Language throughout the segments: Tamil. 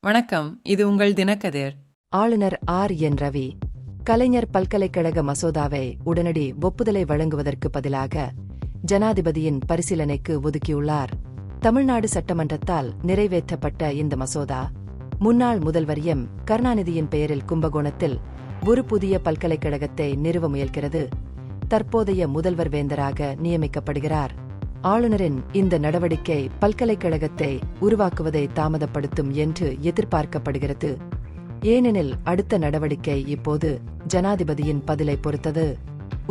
வணக்கம், இது உங்கள் தினக்கதிர். ஆளுநர் என் ரவி கலைஞர் பல்கலைக்கழக மசோதாவை உடனடி ஒப்புதலை வழங்குவதற்கு பதிலாக ஜனாதிபதியின் பரிசீலனைக்கு ஒதுக்கியுள்ளார். தமிழ்நாடு சட்டமன்றத்தால் நிறைவேற்றப்பட்ட இந்த மசோதா முன்னாள் முதல்வர் கருணாநிதியின் பெயரில் கும்பகோணத்தில் ஒரு புதிய பல்கலைக்கழகத்தை நிறுவ முயல்கிறது. தற்போதைய முதல்வர் வேந்தராக நியமிக்கப்படுகிறார். ஆளுநரின் இந்த நடவடிக்கை பல்கலைக்கழகத்தை உருவாக்குவதை தாமதப்படுத்தும் என்று எதிர்பார்க்கப்படுகிறது. ஏனெனில் அடுத்த நடவடிக்கை இப்போது ஜனாதிபதியின் பதிலை பொறுத்தது.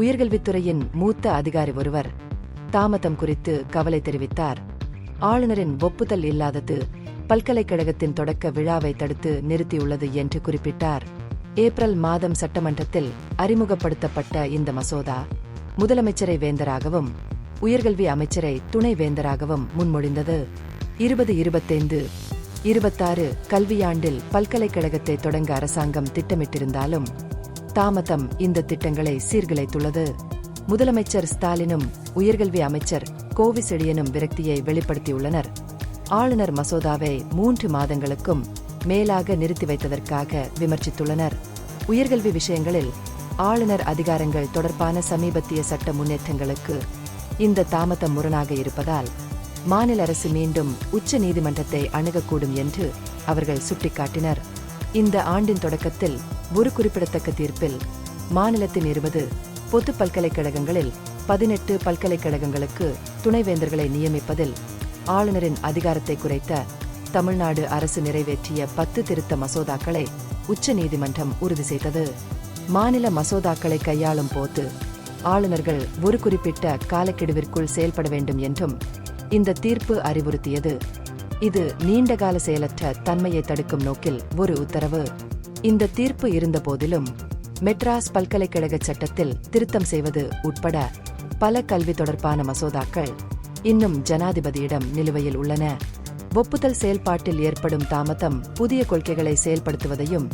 உயர்கல்வித்துறையின் மூத்த அதிகாரி ஒருவர் தாமதம் குறித்து கவலை தெரிவித்தார். ஆளுநரின் ஒப்புதல் இல்லாதது பல்கலைக்கழகத்தின் தொடக்க விழாவை தடுத்து நிறுத்தியுள்ளது என்று குறிப்பிட்டார். ஏப்ரல் மாதம் சட்டமன்றத்தில் அறிமுகப்படுத்தப்பட்ட இந்த மசோதா முதலமைச்சரை வேந்தராகவும் உயர்கல்வி அமைச்சரை துணை வேந்தராகவும் முன்மொழிந்தது. 2025-26 கல்வியாண்டில் பல்கலைக்கழகத்தை தொடங்க அரசாங்கம் திட்டமிட்டிருந்தாலும் தாமதம் இந்த திட்டங்களை சீர்குலைத்துள்ளது. முதலமைச்சர் ஸ்டாலினும் உயர்கல்வி அமைச்சர் கோவி செழியனும் விரக்தியை வெளிப்படுத்தியுள்ளனர். ஆளுநர் மசோதாவை 3 மாதங்களுக்கும் மேலாக நிறுத்தி வைத்ததற்காக விமர்சித்துள்ளனர். உயர்கல்வி விஷயங்களில் ஆளுநர் அதிகாரங்கள் தொடர்பான சமீபத்திய சட்ட முன்னேற்றங்களுக்கு இந்த தாமதம் முரணாக இருப்பதால் மாநில அரசு மீண்டும் உச்ச நீதிமன்றத்தை அணுகக்கூடும் என்று அவர்கள் சுட்டிக்காட்டினர். இந்த ஆண்டின் தொடக்கத்தில் ஒரு குறிப்பிடத்தக்க தீர்ப்பில் மாநிலத்தின் 20 பொது பல்கலைக்கழகங்களில் 18 பல்கலைக்கழகங்களுக்கு துணைவேந்தர்களை நியமிப்பதில் ஆளுநரின் அதிகாரத்தை குறைத்த தமிழ்நாடு அரசு நிறைவேற்றிய 10 திருத்த மசோதாக்களை உச்ச நீதிமன்றம் உறுதி செய்தது. மாநில மசோதாக்களை கையாளும் போது ஆளுநர்கள் ஒரு குறிப்பிட்ட காலக்கெடுவிற்குள் செயல்பட வேண்டும் என்றும் இந்த தீர்ப்பு அறிவுறுத்தியது. இது நீண்டகால செயலற்ற தன்மையை தடுக்கும் நோக்கில் ஒரு உத்தரவு. இந்த தீர்ப்பு இருந்தபோதிலும் மெட்ராஸ் பல்கலைக்கழக சட்டத்தில் திருத்தம் செய்வது உட்பட பல கல்வி தொடர்பான மசோதாக்கள் இன்னும் ஜனாதிபதியிடம் நிலுவையில் உள்ளன. ஒப்புதல் செயல்பாட்டில் ஏற்படும் தாமதம் புதிய கொள்கைகளை செயல்படுத்துவதையும்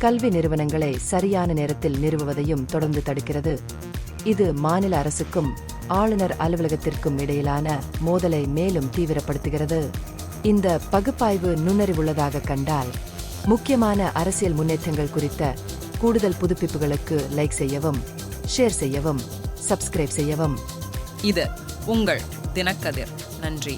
கல்வி நிறுவனங்களை சரியான நேரத்தில் நிறுவுவதையும் தொடர்ந்து தடுக்கிறது. இது மாநில அரசுக்கும் ஆளுநர் அலுவலகத்திற்கும் இடையிலான மோதலை மேலும் தீவிரப்படுத்துகிறது. இந்த பகுப்பாய்வு நுண்ணறிவுள்ளதாக கண்டால் முக்கியமான அரசியல் முன்னேற்றங்கள் குறித்த கூடுதல் புதுப்பிப்புகளுக்கு லைக் செய்யவும், ஷேர் செய்யவும், சப்ஸ்கிரைப் செய்யவும். இது உங்கள் தினக்கதிர். நன்றி.